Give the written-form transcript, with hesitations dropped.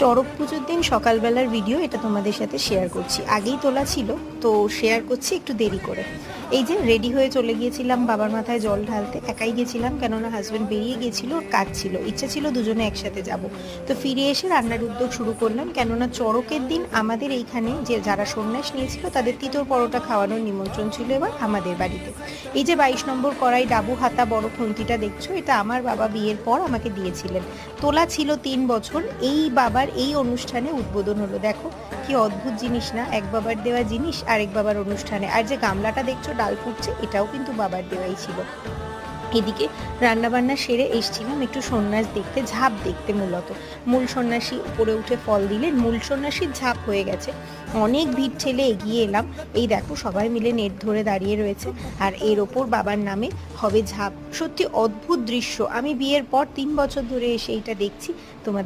চড়ক পুজোর দিন সকালবেলার ভিডিও এটা তোমাদের সাথে শেয়ার করছি। আগেই তোলা ছিল, তো শেয়ার করছি একটু দেরি করে। এই যে রেডি হয়ে চলে গিয়েছিলাম বাবার মাথায় জল ঢালতে। একাই গেছিলাম, কেননা হাজব্যান্ড বেরিয়ে গিয়েছিল, ওর কাজ ছিল, ইচ্ছা ছিল দুজনে একসাথে যাব। তো ফিরে এসে রান্নার উদ্যোগ শুরু করলাম, কেননা চড়কের দিন আমাদের এইখানে যে যারা সন্ন্যাস নিয়েছিল তাদের তিতর পরোটা খাওয়ানোর নিমন্ত্রণ ছিল এবার আমাদের বাড়িতে। এই যে 22 নম্বর কড়াই ডাবু হাতা বড় খুন্তিটা দেখছো, এটা আমার বাবা বিয়ের পর আমাকে দিয়েছিলেন। তোলা ছিল 3 বছর। এই বাবার এই অনুষ্ঠানে উদ্বোধন হলো। দেখো কি অদ্ভুত জিনিস না, এক বাবার দেওয়া জিনিস আরেক বাবার অনুষ্ঠানে। আর যে গামলাটা দেখছো ডাল ফুটছে, এটাও কিন্তু বাবার দেওয়াই ছিল। এদিকে রান্নাবান্না সেরে এসছিলাম একটু সন্ন্যাস দেখতে, ঝাঁপ দেখতে। মূলত মূল সন্ন্যাসী উপরে উঠে ফল দিলেন, মূল সন্ন্যাসীর ঝাঁপ হয়ে গেছে। অনেক ভিড় ঠেলে এগিয়ে এলাম। এই দেখো সবাই মিলে নেট ধরে দাঁড়িয়ে রয়েছে, আর এর ওপর বাবার নামে হবে ঝাঁপ। সত্যি অদ্ভুত দৃশ্য। আমি বিয়ের পর 3 বছর ধরে এসে এইটা দেখছি, তোমাদের